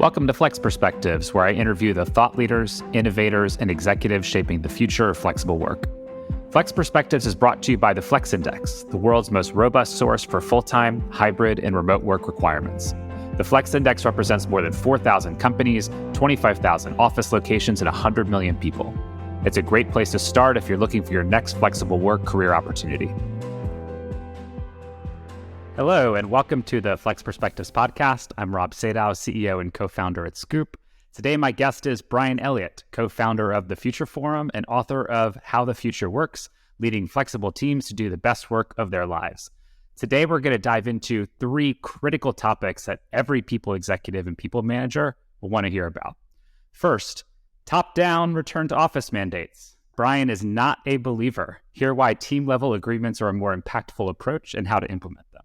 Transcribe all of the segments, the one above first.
Welcome to Flex Perspectives, where I interview the thought leaders, innovators, and executives shaping the future of flexible work. Flex Perspectives is brought to you by the Flex Index, the world's most robust source for full-time, hybrid, and remote work requirements. The Flex Index represents more than 4,000 companies, 25,000 office locations, and 100 million people. It's a great place to start if you're looking for your next flexible work career opportunity. Hello, and welcome to the Flex Perspectives podcast. I'm Rob Sadow, CEO and co-founder at Scoop. Today, my guest is Brian Elliott, co-founder of the Future Forum and author of How the Future Works, leading flexible teams to do the best work of their lives. Today, we're going to dive into three critical topics that every people executive and people manager will want to hear about. First, top-down return to office mandates. Brian is not a believer. Hear why team-level agreements are a more impactful approach and how to implement them.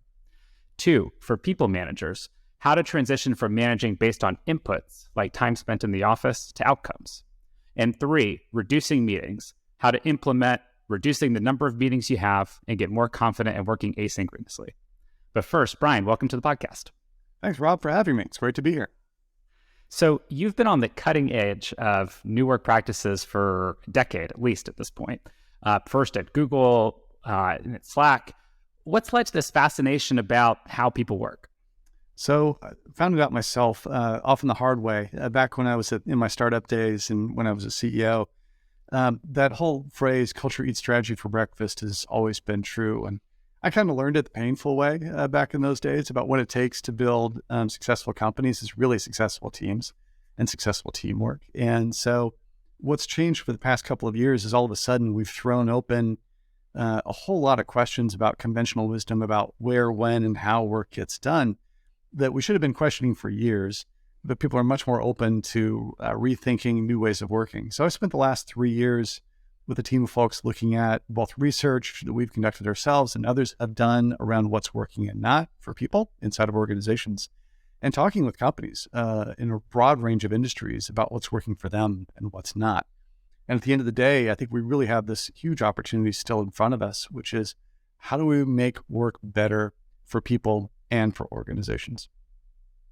Two, for people managers, how to transition from managing based on inputs, like time spent in the office, to outcomes. And three, reducing meetings, how to implement reducing the number of meetings you have and get more confident at working asynchronously. But first, Brian, welcome to the podcast. Thanks, Rob, for having me. It's great to be here. So you've been on the cutting edge of new work practices for a decade, at least at this point. First at Google and at Slack. What's led to this fascination about how people work? So I found it out myself, often the hard way, back when I was in my startup days and when I was a CEO. That whole phrase, culture eats strategy for breakfast, has always been true. And I kind of learned it the painful way back in those days about what it takes to build successful companies is really successful teams and successful teamwork. And so what's changed for the past couple of years is all of a sudden we've thrown open a whole lot of questions about conventional wisdom about where, when, and how work gets done that we should have been questioning for years, but people are much more open to rethinking new ways of working. So I spent the last 3 years with a team of folks looking at both research that we've conducted ourselves and others have done around what's working and not for people inside of organizations, and talking with companies in a broad range of industries about what's working for them and what's not. And at the end of the day, I think we really have this huge opportunity still in front of us, which is how do we make work better for people and for organizations?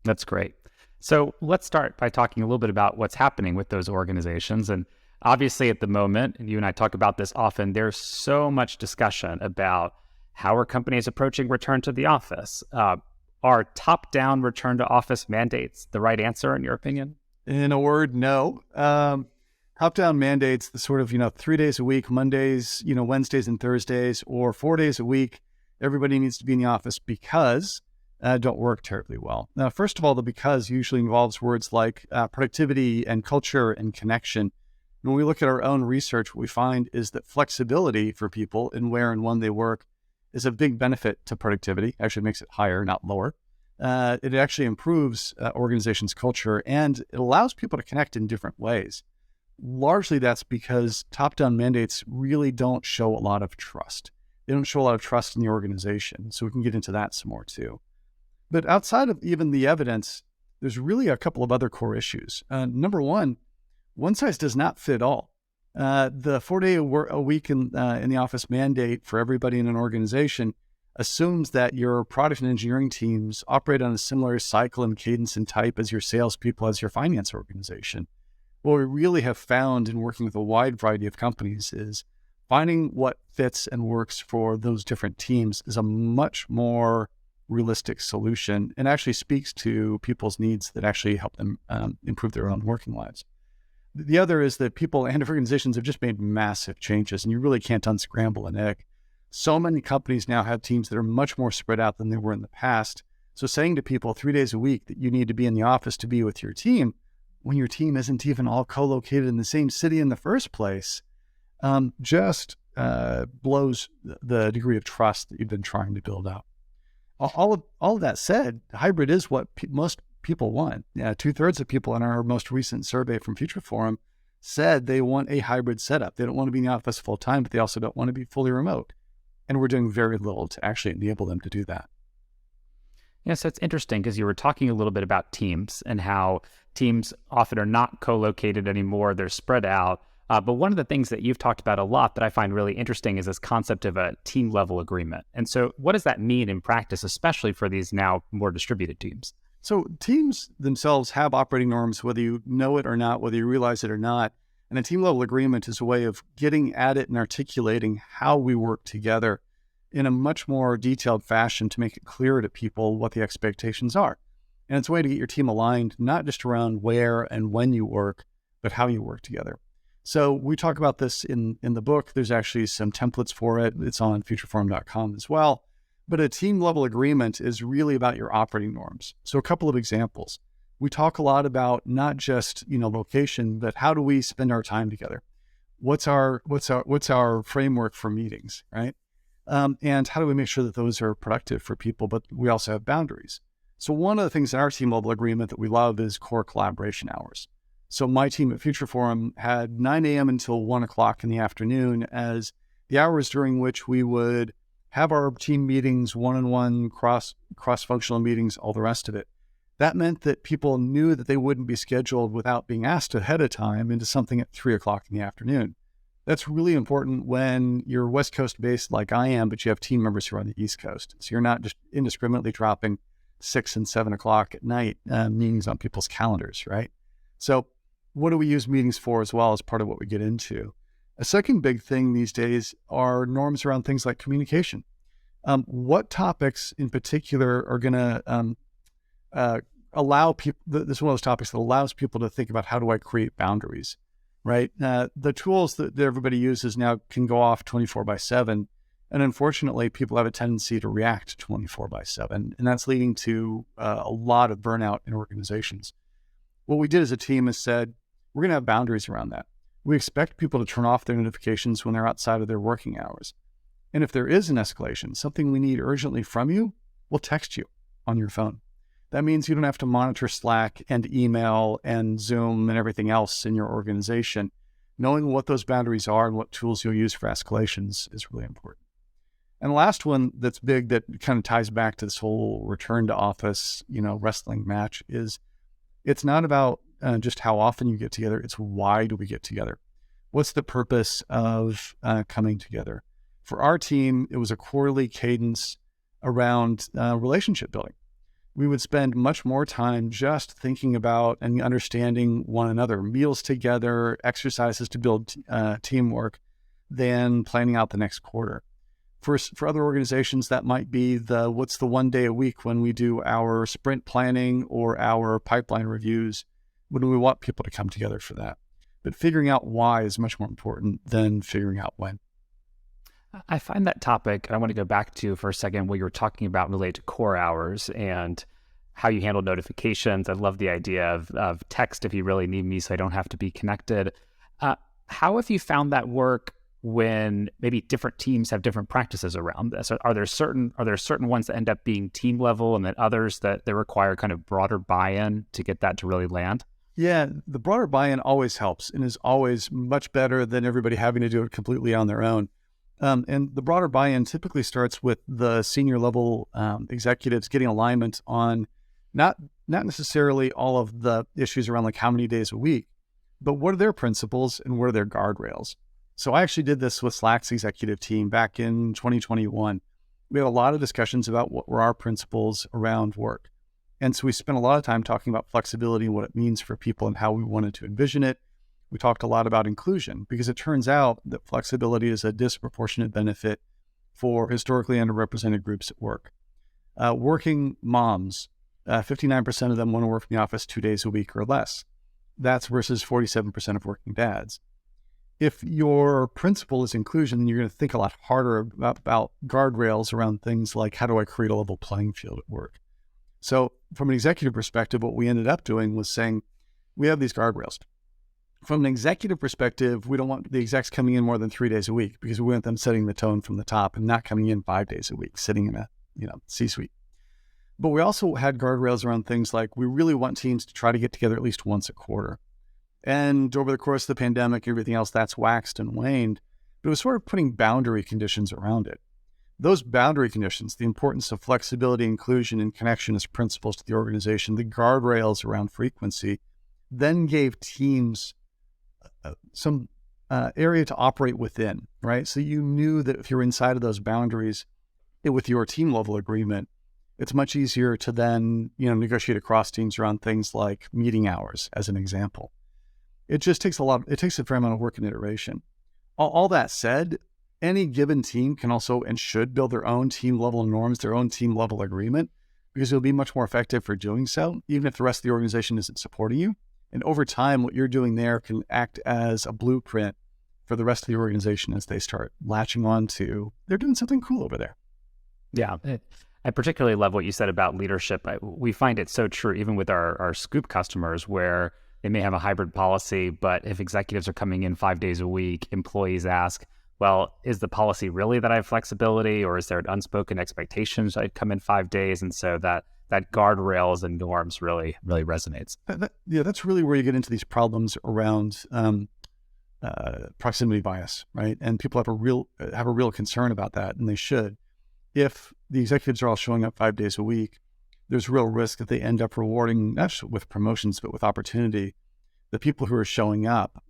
That's great. So let's start by talking a little bit about what's happening with those organizations. And obviously at the moment, and you and I talk about this often, there's so much discussion about how are companies approaching return to the office. Are top-down return to office mandates the right answer in your opinion? In a word, no. Top-down mandates, the sort of, 3 days a week, Mondays, Wednesdays and Thursdays, or 4 days a week, everybody needs to be in the office because don't work terribly well. Now, first of all, the because usually involves words like productivity and culture and connection. When we look at our own research, what we find is that flexibility for people in where and when they work is a big benefit to productivity. Actually makes it higher, not lower. It actually improves organizations' culture, and it allows people to connect in different ways. Largely that's because top-down mandates really don't show a lot of trust. They don't show a lot of trust in the organization. So we can get into that some more too. But outside of even the evidence, there's really a couple of other core issues. Number one size does not fit all. The 4 day a week in the office mandate for everybody in an organization assumes that your product and engineering teams operate on a similar cycle and cadence and type as your salespeople, as your finance organization. What we really have found in working with a wide variety of companies is finding what fits and works for those different teams is a much more realistic solution and actually speaks to people's needs that actually help them improve their own working lives. The other is that people and organizations have just made massive changes, and you really can't unscramble an egg. So many companies now have teams that are much more spread out than they were in the past. So saying to people 3 days a week that you need to be in the office to be with your team, when your team isn't even all co-located in the same city in the first place, just blows the degree of trust that you've been trying to build up. All of that said, hybrid is what most people want. 2/3 of people in our most recent survey from Future Forum said they want a hybrid setup. They don't want to be in the office full time, but they also don't want to be fully remote. And we're doing very little to actually enable them to do that. Yeah, so it's interesting because you were talking a little bit about teams and how teams often are not co-located anymore. They're spread out. But one of the things that you've talked about a lot that I find really interesting is this concept of a team level agreement. And so what does that mean in practice, especially for these now more distributed teams? So teams themselves have operating norms, whether you know it or not, whether you realize it or not. And a team level agreement is a way of getting at it and articulating how we work together in a much more detailed fashion to make it clear to people what the expectations are. And it's a way to get your team aligned, not just around where and when you work, but how you work together. So we talk about this in the book. There's actually some templates for it. It's on futureforum.com as well. But a team level agreement is really about your operating norms. So a couple of examples. We talk a lot about not just, location, but how do we spend our time together? What's our framework for meetings, right? And how do we make sure that those are productive for people? But we also have boundaries. So one of the things in our team level agreement that we love is core collaboration hours. So my team at Future Forum had 9 a.m. until 1 o'clock in the afternoon as the hours during which we would have our team meetings, one-on-one, cross-functional meetings, all the rest of it. That meant that people knew that they wouldn't be scheduled without being asked ahead of time into something at 3 o'clock in the afternoon. That's really important when you're West Coast based like I am, but you have team members who are on the East Coast. So you're not just indiscriminately dropping 6 and 7 o'clock at night meetings on people's calendars, right? So what do we use meetings for as well as part of what we get into? A second big thing these days are norms around things like communication. What topics in particular are going to allow people, this is one of those topics that allows people to think about how do I create boundaries, right? The tools that everybody uses now can go off 24/7. And unfortunately, people have a tendency to react 24/7. And that's leading to a lot of burnout in organizations. What we did as a team is said, we're going to have boundaries around that. We expect people to turn off their notifications when they're outside of their working hours. And if there is an escalation, something we need urgently from you, we'll text you on your phone. That means you don't have to monitor Slack and email and Zoom and everything else in your organization. Knowing what those boundaries are and what tools you'll use for escalations is really important. And the last one that's big that kind of ties back to this whole return to office, wrestling match is it's not about just how often you get together. It's why do we get together? What's the purpose of coming together? For our team, it was a quarterly cadence around relationship building. We would spend much more time just thinking about and understanding one another, meals together, exercises to build teamwork, than planning out the next quarter. For other organizations, that might be what's the one day a week when we do our sprint planning or our pipeline reviews, when we want people to come together for that. But figuring out why is much more important than figuring out when. I find that topic, and I want to go back to for a second what you were talking about related to core hours and how you handle notifications. I love the idea of text if you really need me so I don't have to be connected. How have you found that work when maybe different teams have different practices around this? Are there certain ones that end up being team level and then others that require kind of broader buy-in to get that to really land? Yeah, the broader buy-in always helps and is always much better than everybody having to do it completely on their own. And the broader buy-in typically starts with the senior level executives getting alignment on not necessarily all of the issues around like how many days a week, but what are their principles and what are their guardrails? So I actually did this with Slack's executive team back in 2021. We had a lot of discussions about what were our principles around work. And so we spent a lot of time talking about flexibility and what it means for people and how we wanted to envision it. We talked a lot about inclusion because it turns out that flexibility is a disproportionate benefit for historically underrepresented groups at work. Working moms, 59% of them want to work in the office 2 days a week or less. That's versus 47% of working dads. If your principle is inclusion, then you're going to think a lot harder about guardrails around things like how do I create a level playing field at work? So from an executive perspective, what we ended up doing was saying, we have these guardrails. From an executive perspective, we don't want the execs coming in more than 3 days a week because we want them setting the tone from the top and not coming in 5 days a week, sitting in a C-suite. But we also had guardrails around things like we really want teams to try to get together at least once a quarter. And over the course of the pandemic, everything else that's waxed and waned, but it was sort of putting boundary conditions around it. Those boundary conditions, the importance of flexibility, inclusion, and connection as principles to the organization, the guardrails around frequency, then gave teams some area to operate within, right? So you knew that if you're inside of those boundaries with your team level agreement, it's much easier to then, negotiate across teams around things like meeting hours, as an example. It just takes a fair amount of work and iteration. All that said, any given team can also and should build their own team level norms, their own team level agreement, because it'll be much more effective for doing so, even if the rest of the organization isn't supporting you. And over time, what you're doing there can act as a blueprint for the rest of the organization as they start latching on to, they're doing something cool over there. Yeah. I particularly love what you said about leadership. We find it so true, even with our Scoop customers, where they may have a hybrid policy, but if executives are coming in 5 days a week, employees ask, well, is the policy really that I have flexibility, or is there an unspoken expectations I'd come in 5 days? And so that guardrails and norms really resonates. That's really where you get into these problems around proximity bias, right? And people have a real concern about that, and they should. If the executives are all showing up 5 days a week, there's real risk that they end up rewarding, not just with promotions, but with opportunity, the people who are showing up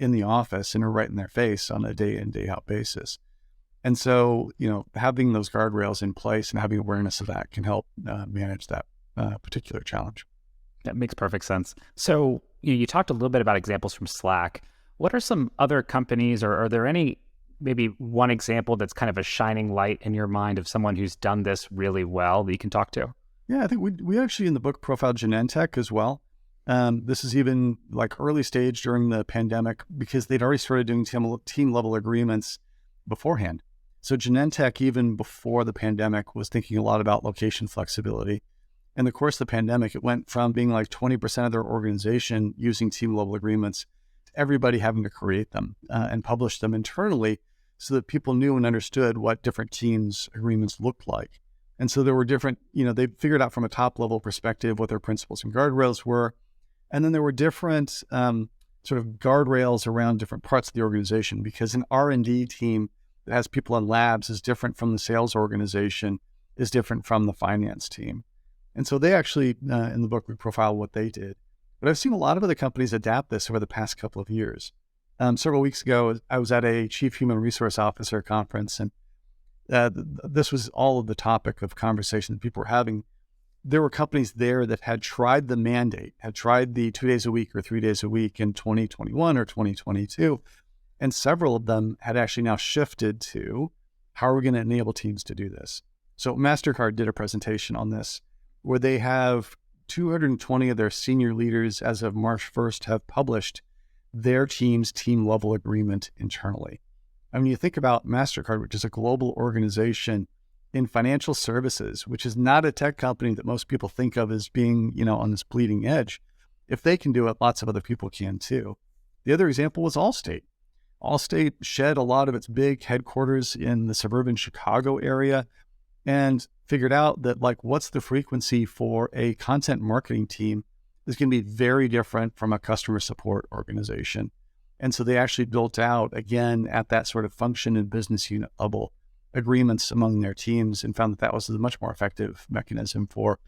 in the office and are right in their face on a day in, day out basis. And so, having those guardrails in place and having awareness of that can help manage that particular challenge. That makes perfect sense. So you talked a little bit about examples from Slack. What are some other companies, or are there any, maybe one example that's kind of a shining light in your mind of someone who's done this really well that you can talk to? Yeah, I think we actually in the book profiled Genentech as well. This is even like early stage during the pandemic, because they'd already started doing team level agreements beforehand. So Genentech, even before the pandemic, was thinking a lot about location flexibility. In the course of the pandemic, it went from being like 20% of their organization using team level agreements to everybody having to create them and publish them internally so that people knew and understood what different teams agreements looked like. And so there were different, they figured out from a top level perspective what their principles and guardrails were. And then there were different sort of guardrails around different parts of the organization, because an R&D team that has people in labs is different from the sales organization, is different from the finance team. And so they actually, in the book, we profile what they did. But I've seen a lot of other companies adapt this over the past couple of years. Several weeks ago, I was at a chief human resource officer conference, and this was all of the topic of conversation that people were having. There were companies there that had tried the mandate, had tried the 2 days a week or 3 days a week in 2021 or 2022. And several of them had actually now shifted to, how are we going to enable teams to do this? So MasterCard did a presentation on this, where they have 220 of their senior leaders as of March 1st have published their team's team level agreement internally. I mean, you think about MasterCard, which is a global organization in financial services, which is not a tech company that most people think of as being, on this bleeding edge. If they can do it, lots of other people can too. The other example was Allstate. Allstate shed a lot of its big headquarters in the suburban Chicago area and figured out that, what's the frequency for a content marketing team is going to be very different from a customer support organization. And so they actually built out, again, at that sort of function and business unit level, agreements among their teams, and found that was a much more effective mechanism for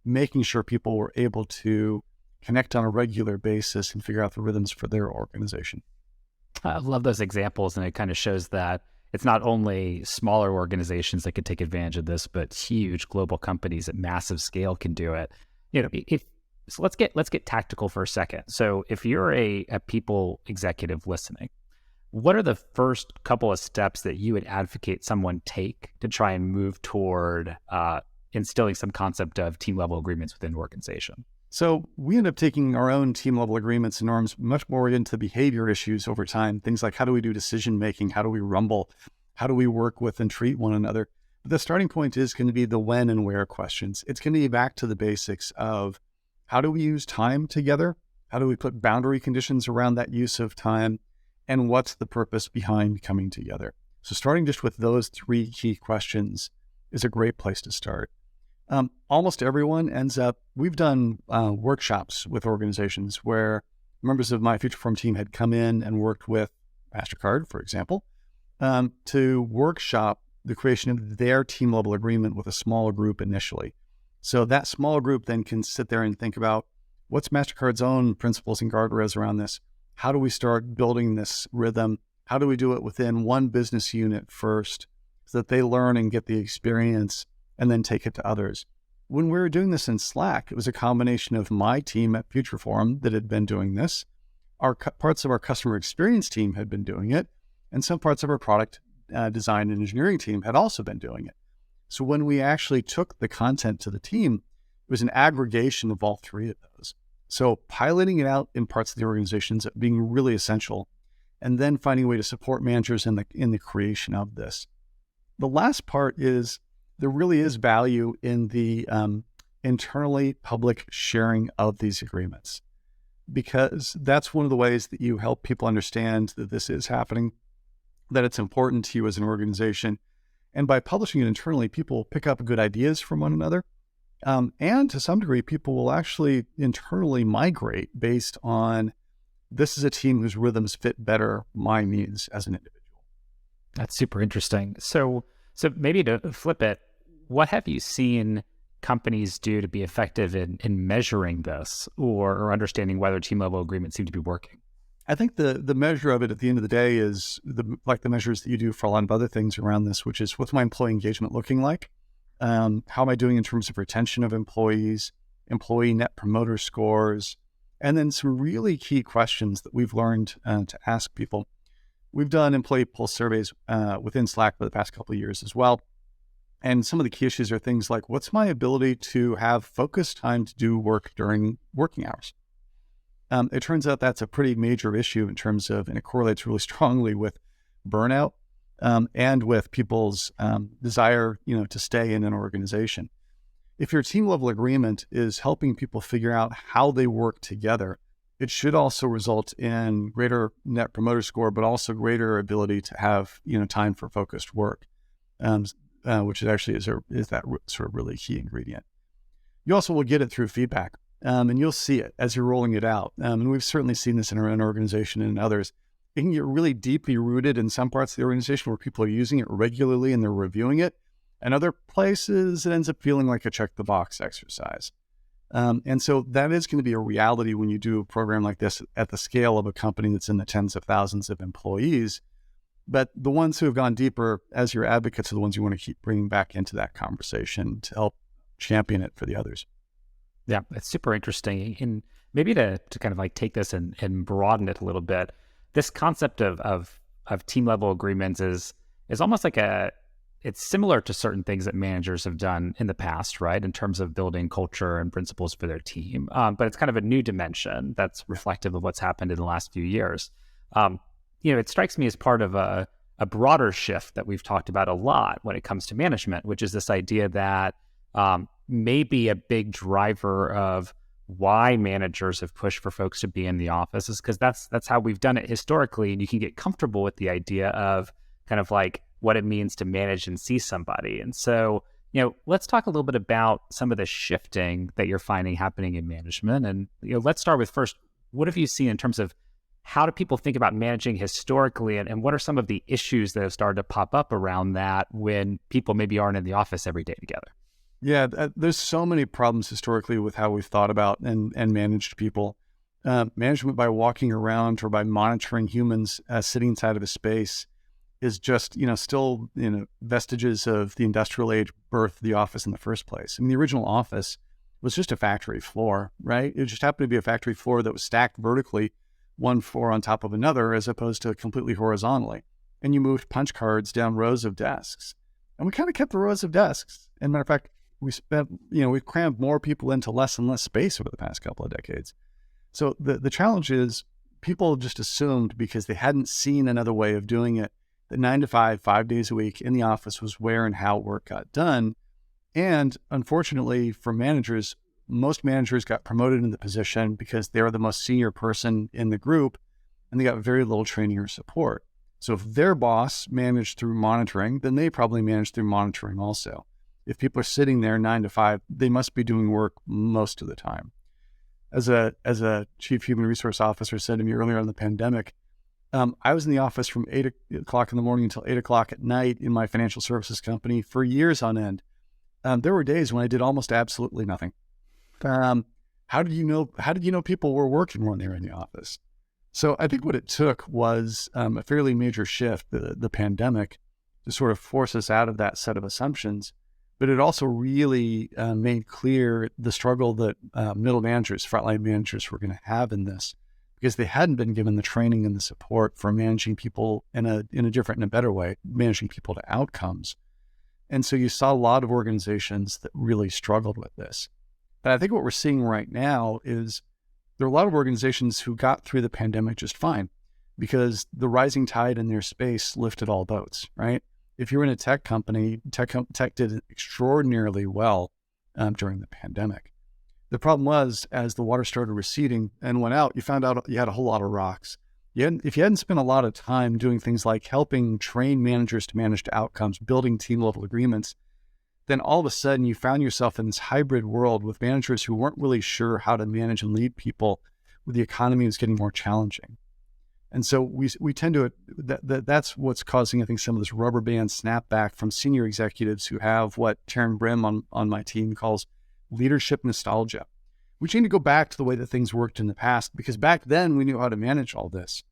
making sure people were able to connect on a regular basis and figure out the rhythms for their organization. I love those examples, and it kind of shows that it's not only smaller organizations that could take advantage of this, but huge global companies at massive scale can do it. So let's get tactical for a second. So if you're a people executive listening, what are the first couple of steps that you would advocate someone take to try and move toward instilling some concept of team level agreements within an organization? So we end up taking our own team level agreements and norms much more into behavior issues over time. Things like, how do we do decision making? How do we rumble? How do we work with and treat one another? But the starting point is going to be the when and where questions. It's going to be back to the basics of, how do we use time together? How do we put boundary conditions around that use of time? And what's the purpose behind coming together? So starting just with those three key questions is a great place to start. Almost everyone ends up, we've done workshops with organizations where members of my Future Form team had come in and worked with MasterCard, for example, to workshop the creation of their team level agreement with a smaller group initially. So that smaller group then can sit there and think about, what's MasterCard's own principles and guardrails around this? How do we start building this rhythm? How do we do it within one business unit first so that they learn and get the experience and then take it to others? When we were doing this in Slack, it was a combination of my team at Future Forum that had been doing this. Parts of our customer experience team had been doing it, and some parts of our product design and engineering team had also been doing it. So when we actually took the content to the team, it was an aggregation of all three of those. So piloting it out in parts of the organizations being really essential, and then finding a way to support managers in the creation of this. The last part is there really is value in the internally public sharing of these agreements, because that's one of the ways that you help people understand that this is happening, that it's important to you as an organization. And by publishing it internally, people pick up good ideas from one another. And to some degree, people will actually internally migrate based on, this is a team whose rhythms fit better my needs as an individual. That's super interesting. So maybe to flip it, what have you seen companies do to be effective in measuring this or understanding whether team level agreements seem to be working? I think the measure of it at the end of the day is like the measures that you do for a lot of other things around this, which is, what's my employee engagement looking like? How am I doing in terms of retention of employees, employee net promoter scores, and then some really key questions that we've learned to ask people. We've done employee pulse surveys within Slack for the past couple of years as well. And some of the key issues are things like, what's my ability to have focused time to do work during working hours? It turns out that's a pretty major issue in terms of, and it correlates really strongly with burnout and with people's desire, to stay in an organization. If your team level agreement is helping people figure out how they work together, it should also result in greater net promoter score, but also greater ability to have, time for focused work, which is actually is that sort of really key ingredient. You also will get it through feedback. And you'll see it as you're rolling it out. And we've certainly seen this in our own organization and in others. It can get really deeply rooted in some parts of the organization where people are using it regularly and they're reviewing it. And other places, it ends up feeling like a check the box exercise. And so that is going to be a reality when you do a program like this at the scale of a company that's in the tens of thousands of employees. But the ones who have gone deeper as your advocates are the ones you want to keep bringing back into that conversation to help champion it for the others. Yeah, it's super interesting. And maybe to kind of like take this and broaden it a little bit, this concept of team level agreements is almost like it's similar to certain things that managers have done in the past, right? In terms of building culture and principles for their team. But it's kind of a new dimension that's reflective of what's happened in the last few years. It strikes me as part of a broader shift that we've talked about a lot when it comes to management, which is this idea that maybe a big driver of why managers have pushed for folks to be in the office is because that's how we've done it historically. And you can get comfortable with the idea of kind of like what it means to manage and see somebody. And so, let's talk a little bit about some of the shifting that you're finding happening in management. And, let's start with first, what have you seen in terms of how do people think about managing historically? And what are some of the issues that have started to pop up around that when people maybe aren't in the office every day together? Yeah, there's so many problems historically with how we've thought about and managed people. Management by walking around or by monitoring humans sitting inside of a space is just, still, vestiges of the industrial age birthed the office in the first place. I mean, the original office was just a factory floor, right? It just happened to be a factory floor that was stacked vertically, one floor on top of another, as opposed to completely horizontally. And you moved punch cards down rows of desks. And we kind of kept the rows of desks. And matter of fact, we've crammed more people into less and less space over the past couple of decades. So the challenge is people just assumed, because they hadn't seen another way of doing it, that 9 to 5, 5 days a week in the office was where and how work got done. And unfortunately for managers, most managers got promoted in the position because they were the most senior person in the group and they got very little training or support. So if their boss managed through monitoring, then they probably managed through monitoring also. If people are sitting there 9 to 5, they must be doing work most of the time. As a chief human resource officer said to me earlier in the pandemic, I was in the office from 8 o'clock in the morning until 8 o'clock at night in my financial services company for years on end. There were days when I did almost absolutely nothing. How did you know people were working when they were in the office? So I think what it took was a fairly major shift, the pandemic, to sort of force us out of that set of assumptions But it also really made clear the struggle that middle managers, frontline managers were going to have in this, because they hadn't been given the training and the support for managing people in a different and a better way, managing people to outcomes. And so you saw a lot of organizations that really struggled with this. But I think what we're seeing right now is there are a lot of organizations who got through the pandemic just fine, because the rising tide in their space lifted all boats, right? If you're in a tech company, tech did extraordinarily well during the pandemic. The problem was, as the water started receding and went out, you found out you had a whole lot of rocks. If you hadn't spent a lot of time doing things like helping train managers to manage to outcomes, building team-level agreements, then all of a sudden you found yourself in this hybrid world with managers who weren't really sure how to manage and lead people, where the economy was getting more challenging. And so we tend to, that's what's causing, I think, some of this rubber band snapback from senior executives who have what Taryn Brim on my team calls leadership nostalgia. We need to go back to the way that things worked in the past, because back then we knew how to manage all this.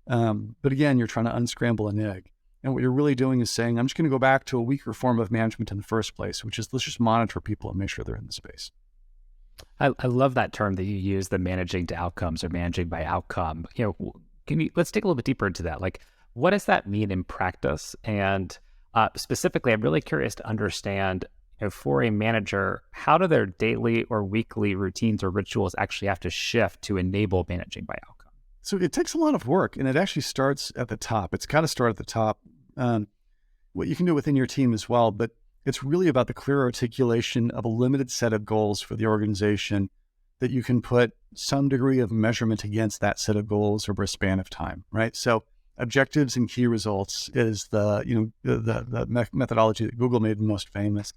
But again, you're trying to unscramble an egg. And what you're really doing is saying, I'm just going to go back to a weaker form of management in the first place, which is let's just monitor people and make sure they're in the space. I love that term that you use, the managing to outcomes or managing by outcome. Let's dig a little bit deeper into that. Like, what does that mean in practice? And specifically, I'm really curious to understand, for a manager, how do their daily or weekly routines or rituals actually have to shift to enable managing by outcome? So it takes a lot of work, and it actually starts at the top. It's got to start at the top. What you can do within your team as well, but it's really about the clear articulation of a limited set of goals for the organization that you can put some degree of measurement against that set of goals over a span of time, right? So objectives and key results is the methodology that Google made most famous.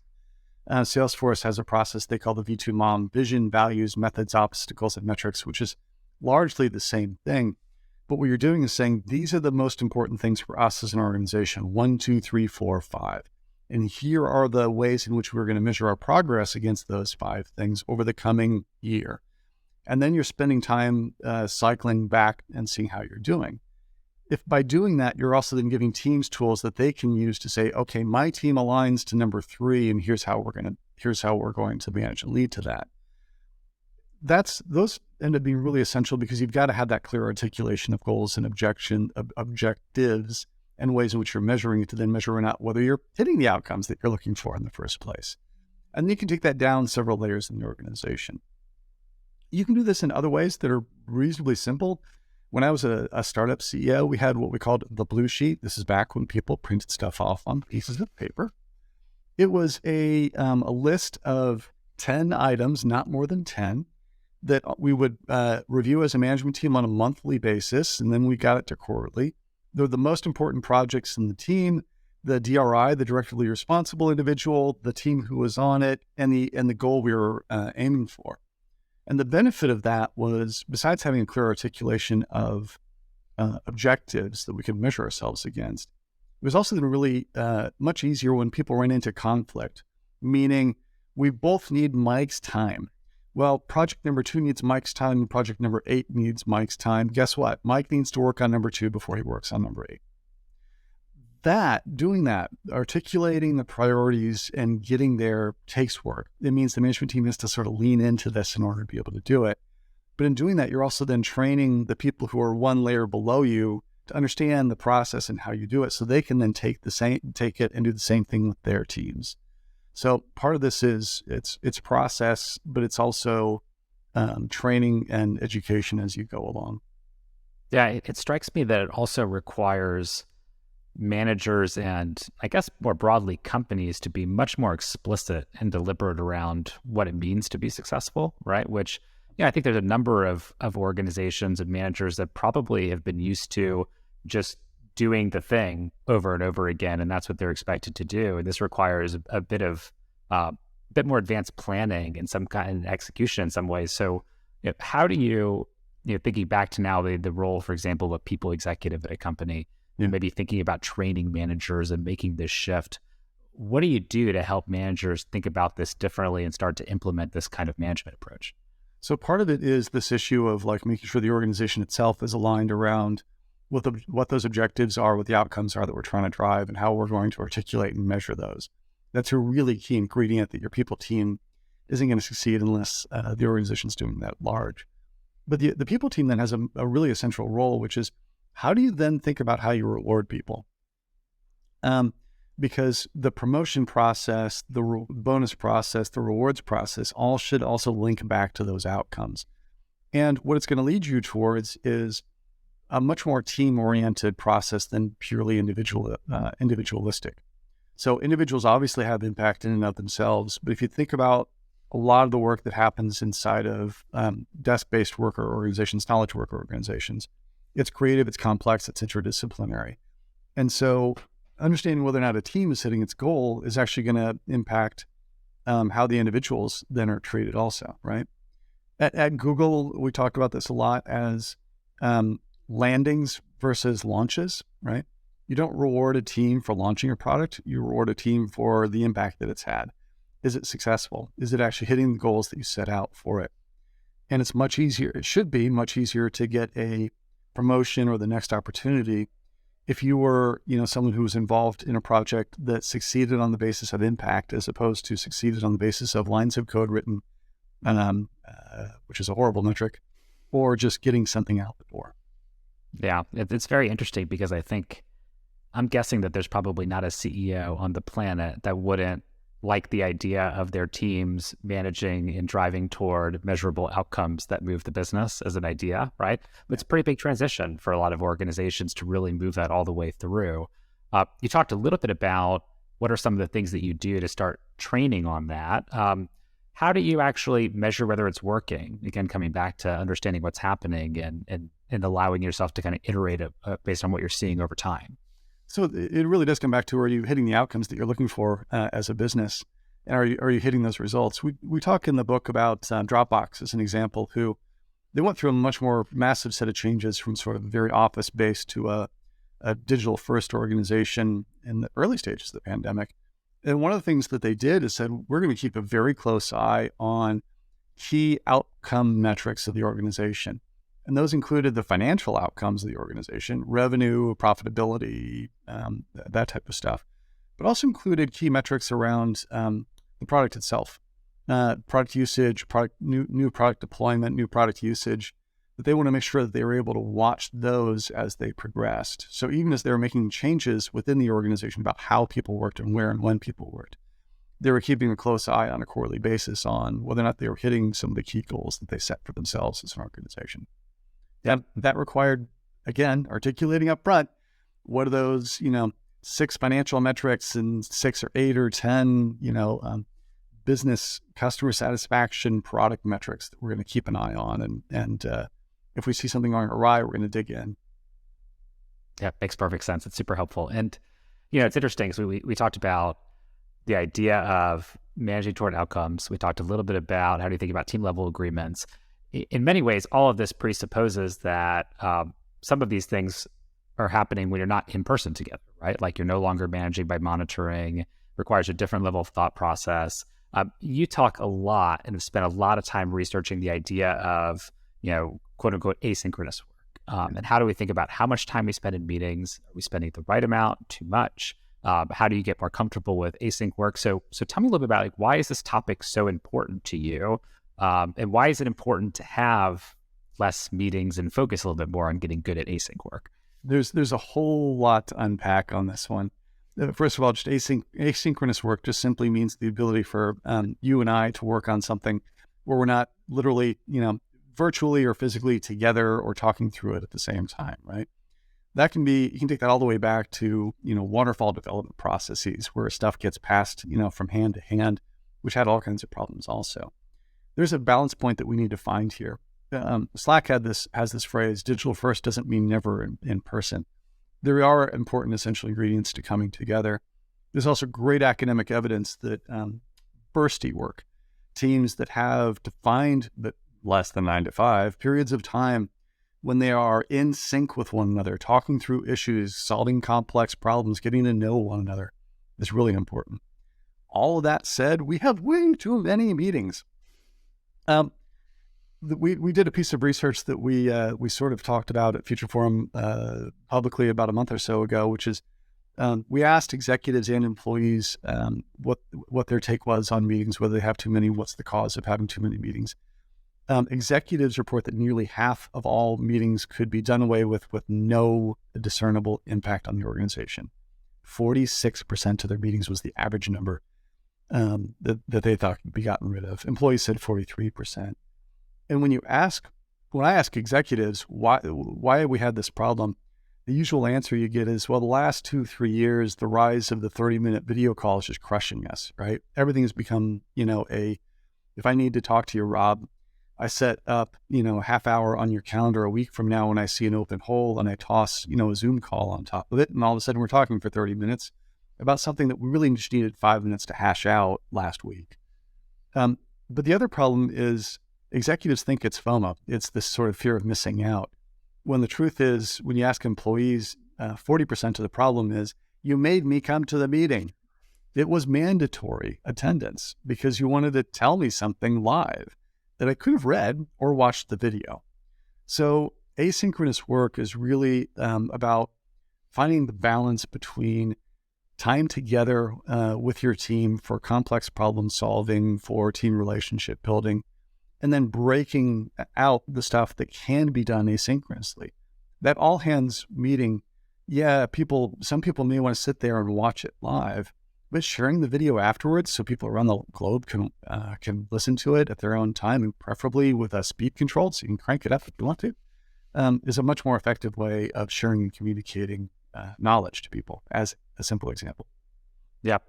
Salesforce has a process they call the V2 MOM: vision, values, methods, obstacles, and metrics, which is largely the same thing. But what you're doing is saying, these are the most important things for us as an organization: 1, 2, 3, 4, 5. And here are the ways in which we're going to measure our progress against those 5 things over the coming year. And then you're spending time cycling back and seeing how you're doing. If by doing that, you're also then giving teams tools that they can use to say, okay, my team aligns to number 3, and here's how we're going to manage and lead to that. Those end up being really essential, because you've got to have that clear articulation of goals and objectives and ways in which you're measuring it to then measure out whether you're hitting the outcomes that you're looking for in the first place. And you can take that down several layers in the organization. You can do this in other ways that are reasonably simple. When I was a startup CEO, we had what we called the blue sheet. This is back when people printed stuff off on pieces of paper. It was a list of 10 items, not more than 10, that we would review as a management team on a monthly basis, and then we got it to quarterly. They're the most important projects in the team, the DRI, the directly responsible individual, the team who was on it, and the goal we were aiming for. And the benefit of that was, besides having a clear articulation of objectives that we could measure ourselves against, it was also really much easier when people ran into conflict, meaning we both need Mike's time. Well, project number 2 needs Mike's time, and project number 8 needs Mike's time. Guess what? Mike needs to work on number 2 before he works on number 8. Doing that, articulating the priorities and getting there takes work. It means the management team has to sort of lean into this in order to be able to do it. But in doing that, you're also then training the people who are one layer below you to understand the process and how you do it, so they can then take it and do the same thing with their teams. So part of this is it's process, but it's also training and education as you go along. Yeah, it strikes me that it also requires managers and, I guess more broadly, companies to be much more explicit and deliberate around what it means to be successful, right? Which, I think there's a number of organizations and managers that probably have been used to just doing the thing over and over again, and that's what they're expected to do. And this requires a bit more advanced planning and some kind of execution in some ways. So, how do you, thinking back to now the role, for example, of a people executive at a company, maybe thinking about training managers and making this shift, what do you do to help managers think about this differently and start to implement this kind of management approach? So part of it is this issue of making sure the organization itself is aligned around what those objectives are, what the outcomes are that we're trying to drive, and how we're going to articulate and measure those. That's a really key ingredient that your people team isn't going to succeed unless the organization's doing that large. But the people team then has a really essential role, which is how do you then think about how you reward people? Because the promotion process, the bonus process, the rewards process, all should also link back to those outcomes. And what it's going to lead you towards is a much more team-oriented process than purely individualistic. So individuals obviously have impact in and of themselves, but if you think about a lot of the work that happens inside of desk-based worker organizations, knowledge worker organizations, it's creative, it's complex, it's interdisciplinary. And so understanding whether or not a team is hitting its goal is actually going to impact how the individuals then are treated also, right? At Google, we talk about this a lot as landings versus launches, right? You don't reward a team for launching a product. You reward a team for the impact that it's had. Is it successful? Is it actually hitting the goals that you set out for it? And it's much easier. It should be much easier to get a promotion or the next opportunity if you were, someone who was involved in a project that succeeded on the basis of impact, as opposed to succeeded on the basis of lines of code written, which is a horrible metric, or just getting something out the door. Yeah, it's very interesting because I'm guessing that there's probably not a CEO on the planet that wouldn't like the idea of their teams managing and driving toward measurable outcomes that move the business as an idea, right? But it's a pretty big transition for a lot of organizations to really move that all the way through. You talked a little bit about what are some of the things that you do to start training on that. How do you actually measure whether it's working? Again, coming back to understanding what's happening and allowing yourself to kind of iterate based on what you're seeing over time. So it really does come back to, are you hitting the outcomes that you're looking for as a business? And are you hitting those results? We talk in the book about Dropbox as an example, who they went through a much more massive set of changes from sort of very office-based to a digital-first organization in the early stages of the pandemic. And one of the things that they did is said, we're going to keep a very close eye on key outcome metrics of the organization. And those included the financial outcomes of the organization, revenue, profitability, that type of stuff, but also included key metrics around the product itself, product usage, new product deployment, new product usage, that they want to make sure that they were able to watch those as they progressed. So even as they were making changes within the organization about how people worked and where and when people worked, they were keeping a close eye on a quarterly basis on whether or not they were hitting some of the key goals that they set for themselves as an organization. That required, again, articulating up front, what are those, 6 financial metrics and 6 or 8 or 10, business customer satisfaction product metrics that we're going to keep an eye on. And if we see something going awry, we're going to dig in. Yeah, makes perfect sense. It's super helpful. And, it's interesting. So we talked about the idea of managing toward outcomes. We talked a little bit about how do you think about team level agreements. In many ways, all of this presupposes that some of these things are happening when you're not in person together, right? Like you're no longer managing by monitoring, requires a different level of thought process. You talk a lot and have spent a lot of time researching the idea of, quote unquote, asynchronous work. And how do we think about how much time we spend in meetings? Are we spending the right amount, too much? How do you get more comfortable with async work? So tell me a little bit about why is this topic so important to you? And why is it important to have less meetings and focus a little bit more on getting good at async work? There's a whole lot to unpack on this one. First of all, just asynchronous work just simply means the ability for you and I to work on something where we're not literally, virtually or physically together or talking through it at the same time, right? That can be, you can take that all the way back to, waterfall development processes where stuff gets passed, from hand to hand, which had all kinds of problems also. There's a balance point that we need to find here. Slack has this phrase, digital first doesn't mean never in person. There are important essential ingredients to coming together. There's also great academic evidence that bursty work, teams that have defined but less than 9 to 5 periods of time when they are in sync with one another, talking through issues, solving complex problems, getting to know one another is really important. All of that said, we have way too many meetings. We did a piece of research that we sort of talked about at Future Forum publicly about a month or so ago, which is We asked executives and employees what their take was on meetings, whether they have too many, what's the cause of having too many meetings. Executives report that nearly half of all meetings could be done away with no discernible impact on the organization. 46% of their meetings was the average number that they thought could be gotten rid of. Employees said 43%. And when I ask executives why have we had this problem, the usual answer you get is, well, the last 2-3 years, the rise of the 30-minute video call is just crushing us, right? Everything has become, if I need to talk to you, Rob, I set up, a half hour on your calendar a week from now when I see an open hole, and I toss, a Zoom call on top of it. And all of a sudden we're talking for 30 minutes about something that we really just needed 5 minutes to hash out last week. But the other problem is executives think it's FOMO. It's this sort of fear of missing out. When the truth is, when you ask employees, 40% of the problem is, you made me come to the meeting. It was mandatory attendance because you wanted to tell me something live that I could have read or watched the video. So asynchronous work is really about finding the balance between time together with your team for complex problem solving, for team relationship building, and then breaking out the stuff that can be done asynchronously. That all hands meeting, some people may want to sit there and watch it live, but sharing the video afterwards so people around the globe can listen to it at their own time, and preferably with a speed control so you can crank it up if you want to, is a much more effective way of sharing and communicating knowledge to people, as a simple example. Yeah.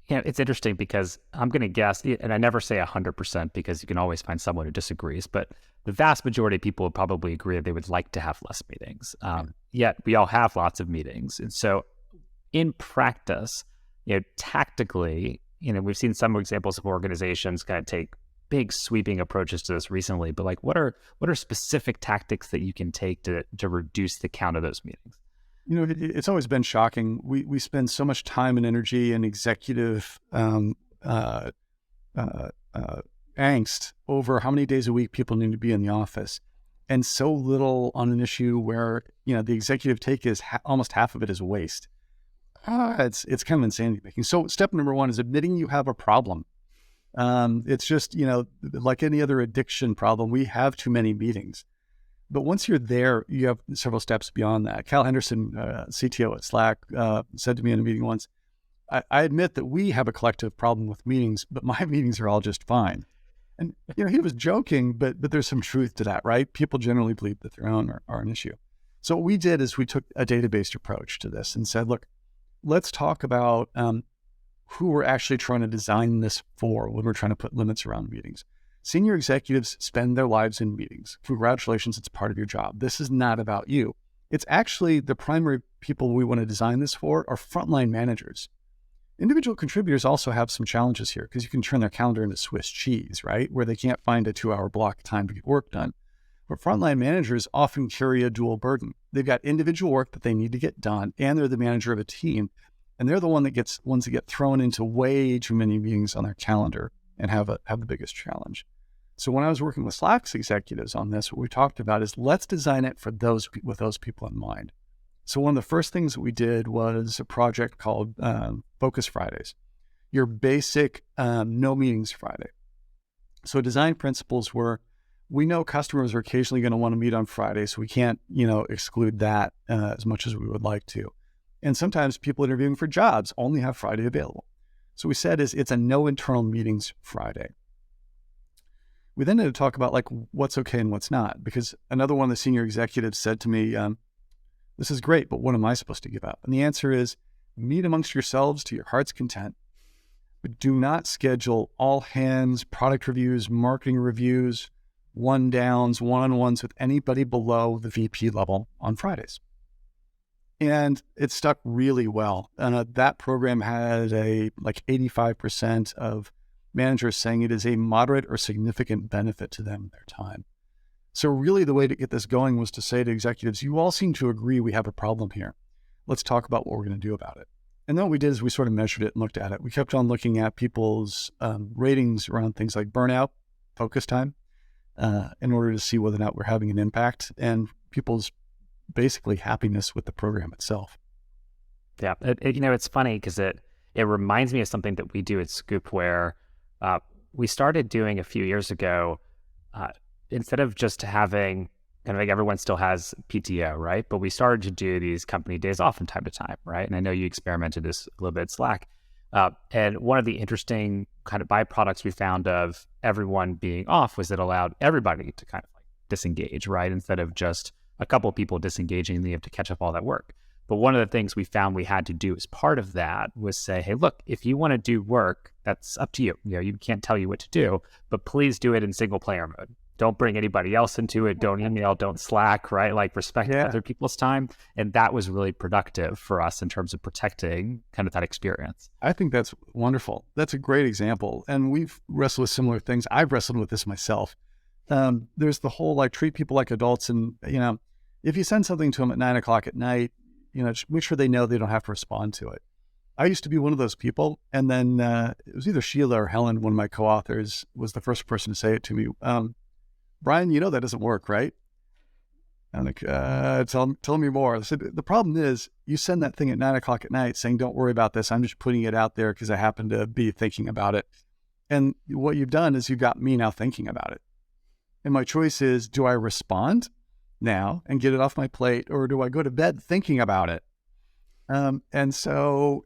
Yeah, it's interesting because I'm going to guess, and I never say 100% because you can always find someone who disagrees, but the vast majority of people would probably agree that they would like to have less meetings. Yet we all have lots of meetings. And so in practice, tactically, we've seen some examples of organizations kind of take big sweeping approaches to this recently, but what are specific tactics that you can take to reduce the count of those meetings? It's always been shocking. We spend so much time and energy and executive angst over how many days a week people need to be in the office, and so little on an issue where the executive take is almost half of it is waste. It's kind of insanity making. So step number one is admitting you have a problem. It's just like any other addiction problem, we have too many meetings. But once you're there, you have several steps beyond that. Cal Henderson, CTO at Slack, said to me in a meeting once, I admit that we have a collective problem with meetings, but my meetings are all just fine. And he was joking, but there's some truth to that, right? People generally believe that their own are an issue. So what we did is we took a data-based approach to this and said, look, let's talk about who we're actually trying to design this for when we're trying to put limits around meetings. Senior executives spend their lives in meetings. Congratulations, it's part of your job. This is not about you. It's actually the primary people we want to design this for are frontline managers. Individual contributors also have some challenges here because you can turn their calendar into Swiss cheese, right? Where they can't find a 2-hour block of time to get work done. But frontline managers often carry a dual burden. They've got individual work that they need to get done, and they're the manager of a team. And they're the ones that get thrown into way too many meetings on their calendar and have the biggest challenge. So when I was working with Slack's executives on this, what we talked about is let's design it for with those people in mind. So one of the first things that we did was a project called Focus Fridays, your basic no meetings Friday. So design principles were, we know customers are occasionally going to want to meet on Friday, so we can't, exclude that as much as we would like to. And sometimes people interviewing for jobs only have Friday available. So we said it's a no internal meetings Friday. We then had to talk about what's okay and what's not, because another one of the senior executives said to me, this is great, but what am I supposed to give up? And the answer is meet amongst yourselves to your heart's content, but do not schedule all hands, product reviews, marketing reviews, one-downs, one-on-ones with anybody below the VP level on Fridays. And it stuck really well. And that program had 85% of managers saying it is a moderate or significant benefit to them in their time. So really the way to get this going was to say to executives, you all seem to agree we have a problem here. Let's talk about what we're going to do about it. And then what we did is we sort of measured it and looked at it. We kept on looking at people's ratings around things like burnout, focus time, in order to see whether or not we're having an impact, and people's basically happiness with the program itself. Yeah. It's funny because it reminds me of something that we do at Scoop where we started doing a few years ago, instead of just having kind of like everyone still has PTO, right? But we started to do these company days off from time to time, right? And I know you experimented this a little bit at Slack. And one of the interesting kind of byproducts we found of everyone being off was it allowed everybody to kind of like disengage, right? Instead of just a couple of people disengaging and you have to catch up all that work. But one of the things we found we had to do as part of that was say, hey, look, if you want to do work, that's up to you. You can't tell you what to do, but please do it in single player mode. Don't bring anybody else into it. Don't email, don't Slack, right? Like respect other people's time. And that was really productive for us in terms of protecting kind of that experience. I think that's wonderful. That's a great example. And we've wrestled with similar things. I've wrestled with this myself. There's the whole like treat people like adults. And, if you send something to them at 9:00 at night, just make sure they know they don't have to respond to it. I used to be one of those people. And then it was either Sheila or Helen, one of my co-authors, was the first person to say it to me. Brian, that doesn't work, right? I'm like, tell me more. I said, the problem is you send that thing at 9:00 at night saying, don't worry about this. I'm just putting it out there because I happen to be thinking about it. And what you've done is you've got me now thinking about it. And my choice is, do I respond now and get it off my plate, or do I go to bed thinking about it? And so,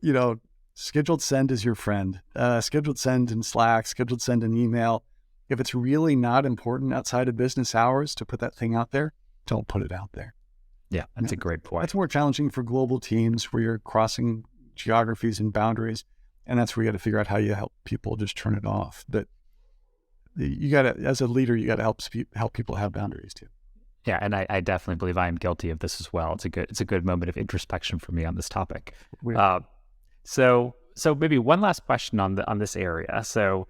scheduled send is your friend. Scheduled send in Slack, scheduled send in email. If it's really not important outside of business hours to put that thing out there, don't put it out there. Yeah, that's a great point. That's more challenging for global teams where you're crossing geographies and boundaries. And that's where you got to figure out how you help people just turn it off. But you got to, as a leader, you got to help people have boundaries too. Yeah, and I definitely believe I am guilty of this as well. It's a good moment of introspection for me on this topic. So maybe one last question on this area. So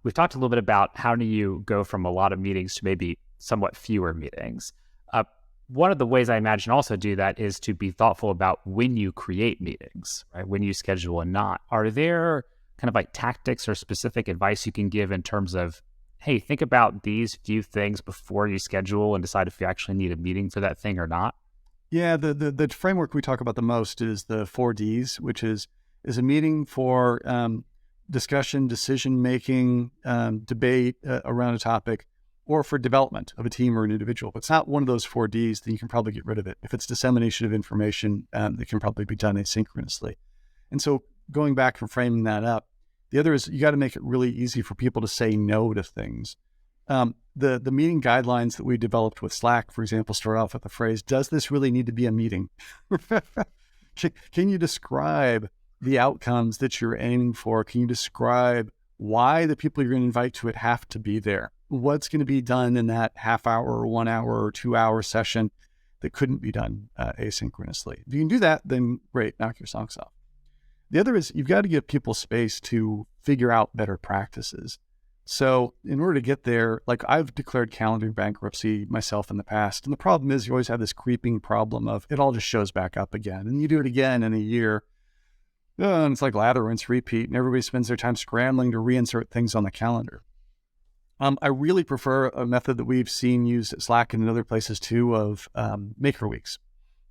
we've talked a little bit about how do you go from a lot of meetings to maybe somewhat fewer meetings. One of the ways I imagine also do that is to be thoughtful about when you create meetings, right? When you schedule and not. Are there kind of like tactics or specific advice you can give in terms of, hey, think about these few things before you schedule and decide if you actually need a meeting for that thing or not? Yeah, the framework we talk about the most is the 4Ds, which is a meeting for discussion, decision-making, debate around a topic, or for development of a team or an individual. If it's not one of those 4Ds, then you can probably get rid of it. If it's dissemination of information, it can probably be done asynchronously. And so going back and framing that up, the other is you got to make it really easy for people to say no to things. The meeting guidelines that we developed with Slack, for example, start off with the phrase, does this really need to be a meeting? Can you describe the outcomes that you're aiming for? Can you describe why the people you're going to invite to it have to be there? What's going to be done in that half hour or 1 hour or 2 hour session that couldn't be done asynchronously? If you can do that, then great, knock your socks off. The other is you've got to give people space to figure out better practices. So in order to get there, like I've declared calendar bankruptcy myself in the past. And the problem is you always have this creeping problem of it all just shows back up again. And you do it again in a year. And it's like lather, rinse, repeat. And everybody spends their time scrambling to reinsert things on the calendar. I really prefer a method that we've seen used at Slack and in other places too of maker weeks.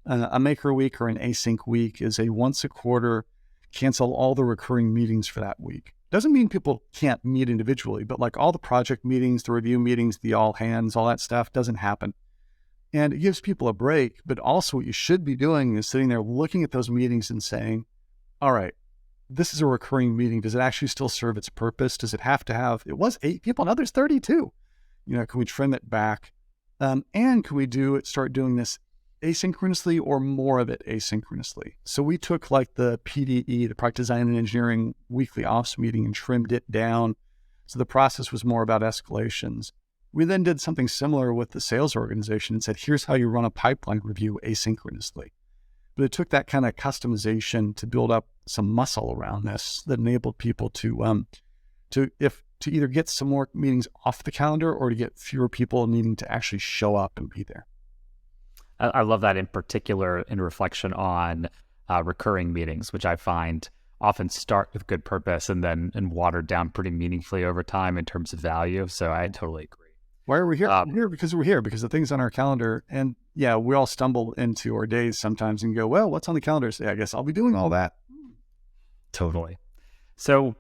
A maker week or an async week is a once a quarter cancel all the recurring meetings for that week. Doesn't mean people can't meet individually, but like all the project meetings, the review meetings, the all hands, all that stuff doesn't happen. And it gives people a break, but also what you should be doing is sitting there looking at those meetings and saying, all right, this is a recurring meeting. Does it actually still serve its purpose? Does it have to have, it was 8 people, now there's 32. Can we trim it back? And can we start doing this asynchronously or more of it asynchronously? So we took like the PDE, the Product Design and Engineering weekly ops meeting, and trimmed it down. So the process was more about escalations. We then did something similar with the sales organization and said, here's how you run a pipeline review asynchronously. But it took that kind of customization to build up some muscle around this that enabled people to either get some more meetings off the calendar or to get fewer people needing to actually show up and be there. I love that in particular in reflection on recurring meetings, which I find often start with good purpose and watered down pretty meaningfully over time in terms of value. So I totally agree. Why are we here? We're here because we're here, because the things on our calendar. And yeah, we all stumble into our days sometimes and go, well, what's on the calendar? So I guess I'll be doing all that. Totally. So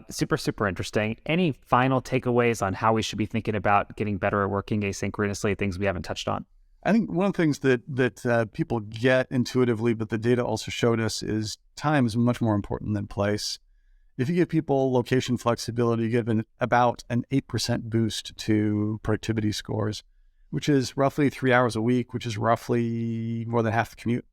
super interesting. Any final takeaways on how we should be thinking about getting better at working asynchronously, things we haven't touched on? I think one of the things that people get intuitively, but the data also showed us, is time is much more important than place. If you give people location flexibility, you give about an 8% boost to productivity scores, which is roughly 3 hours a week, which is roughly more than half the commute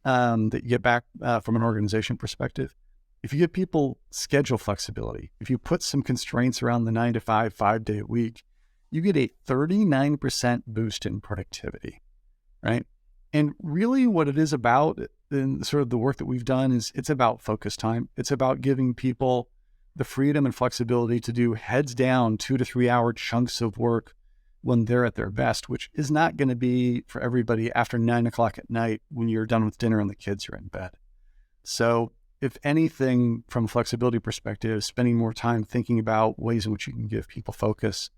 that you get back from an organization perspective. If you give people schedule flexibility, if you put some constraints around the 9 to 5, 5-day week, you get a 39% boost in productivity, right? And really what it is about, in sort of the work that we've done, is it's about focus time. It's about giving people the freedom and flexibility to do heads down 2 to 3 hour chunks of work when they're at their best, which is not going to be for everybody after 9 o'clock at night when you're done with dinner and the kids are in bed. So if anything, from a flexibility perspective, spending more time thinking about ways in which you can give people focus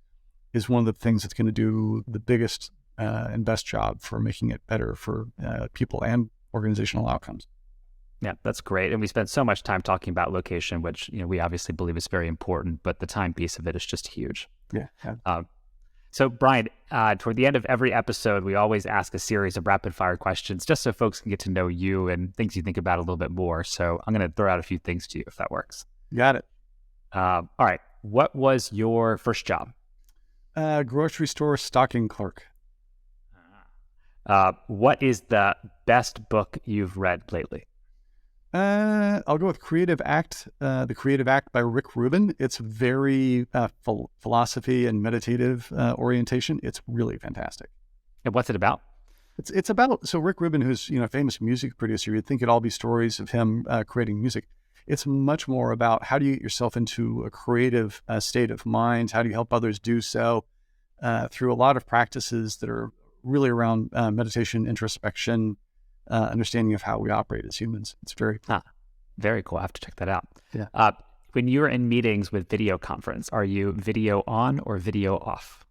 is one of the things that's going to do the biggest and best job for making it better for people and organizational outcomes. Yeah, that's great. And we spent so much time talking about location, which we obviously believe is very important, but the time piece of it is just huge. Yeah. So Brian, toward the end of every episode, we always ask a series of rapid fire questions just so folks can get to know you and things you think about a little bit more. So I'm going to throw out a few things to you if that works. Got it. All right. What was your first job? Grocery store stocking clerk. What is the best book you've read lately? I'll go with Creative Act, The Creative Act by Rick Rubin. It's very philosophy and meditative orientation. It's really fantastic. And what's it about? It's about, so Rick Rubin, who's a famous music producer, you'd think it'd all be stories of him creating music. It's much more about how do you get yourself into a creative state of mind? How do you help others do so through a lot of practices that are really around meditation, introspection, understanding of how we operate as humans. It's very cool. Very cool. I have to check that out. Yeah. When you're in meetings with video conference, are you video on or video off?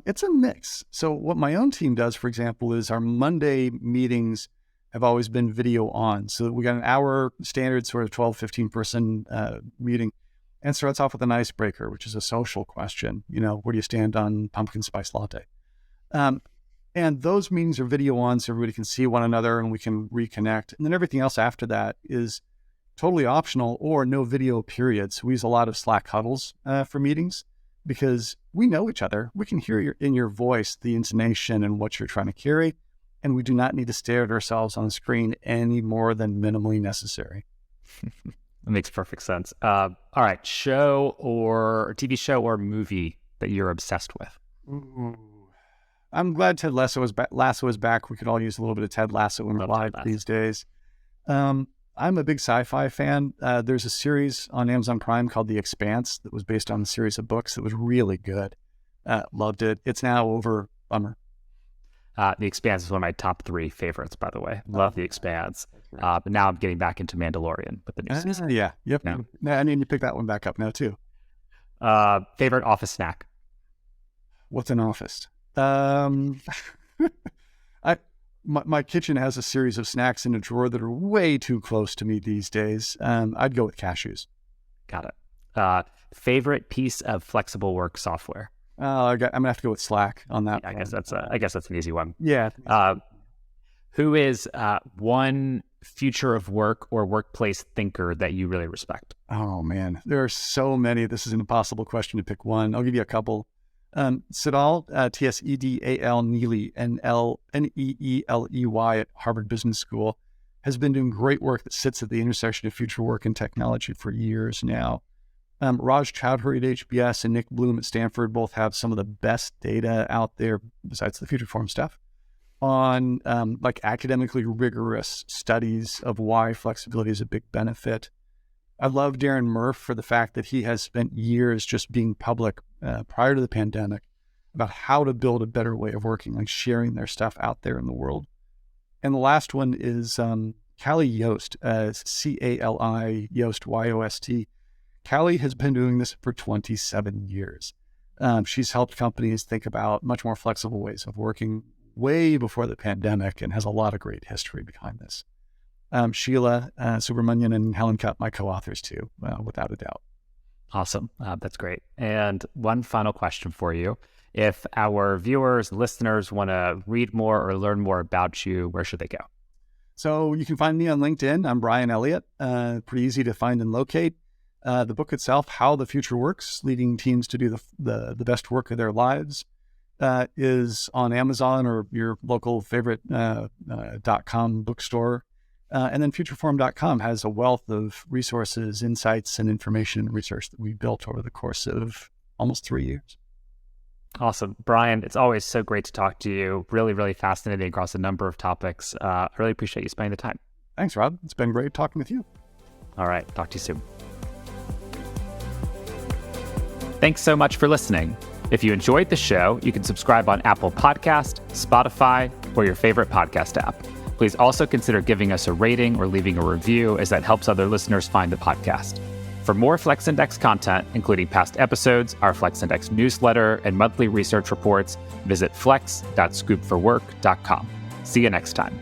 It's a mix. So what my own team does, for example, is our Monday meetings have always been video on. So we got an hour standard sort of 12, 15 person meeting, and starts off with an icebreaker, which is a social question. Where do you stand on pumpkin spice latte? And those meetings are video on so everybody can see one another and we can reconnect. And then everything else after that is totally optional or no video period. So we use a lot of Slack huddles for meetings because we know each other. We can hear in your voice the intonation and what you're trying to carry. And we do not need to stare at ourselves on the screen any more than minimally necessary. That makes perfect sense. All right. Show or TV show or movie that you're obsessed with? Ooh. I'm glad Ted Lasso is back. We could all use a little bit of Ted Lasso in our lives these days. I'm a big sci-fi fan. There's a series on Amazon Prime called The Expanse that was based on a series of books that was really good. Loved it. It's now over. Bummer. The Expanse is one of my top 3 favorites, by the way. Love The Expanse. But now I'm getting back into Mandalorian with the new season. Yeah. Yep. Yeah. I need to pick that one back up now too. Favorite office snack? What's an office? My kitchen has a series of snacks in a drawer that are way too close to me these days. I'd go with cashews. Got it. Favorite piece of flexible work software? I'm gonna have to go with Slack on that. Yeah, I guess that's an easy one. Yeah. Who is one future of work or workplace thinker that you really respect? Oh man, there are so many. This is an impossible question to pick one. I'll give you a couple. Sadow, Tsedal Neely, Neeley at Harvard Business School, has been doing great work that sits at the intersection of future work and technology for years now. Raj Chowdhury at HBS and Nick Bloom at Stanford both have some of the best data out there, besides the future forum stuff, on academically rigorous studies of why flexibility is a big benefit. I love Darren Murph for the fact that he has spent years just being public prior to the pandemic about how to build a better way of working, like sharing their stuff out there in the world. And the last one is Callie Yost, Cali Yost, Yost. Callie has been doing this for 27 years. She's helped companies think about much more flexible ways of working way before the pandemic and has a lot of great history behind this. Sheila Subramanian and Helen Cupp, my co-authors too, without a doubt. Awesome. That's great. And one final question for you. If our viewers, listeners want to read more or learn more about you, where should they go? So you can find me on LinkedIn. I'm Brian Elliott. Pretty easy to find and locate. The book itself, How the Future Works, Leading Teams to Do the Best Work of Their Lives, is on Amazon or your local favorite .com bookstore. And then futureforum.com has a wealth of resources, insights, and information and research that we built over the course of almost 3 years. Awesome. Brian, it's always so great to talk to you. Really, really fascinating across a number of topics. I really appreciate you spending the time. Thanks, Rob. It's been great talking with you. All right. Talk to you soon. Thanks so much for listening. If you enjoyed the show, you can subscribe on Apple Podcast, Spotify, or your favorite podcast app. Please also consider giving us a rating or leaving a review, as that helps other listeners find the podcast. For more FlexIndex content, including past episodes, our FlexIndex newsletter, and monthly research reports, visit flex.scoopforwork.com. See you next time.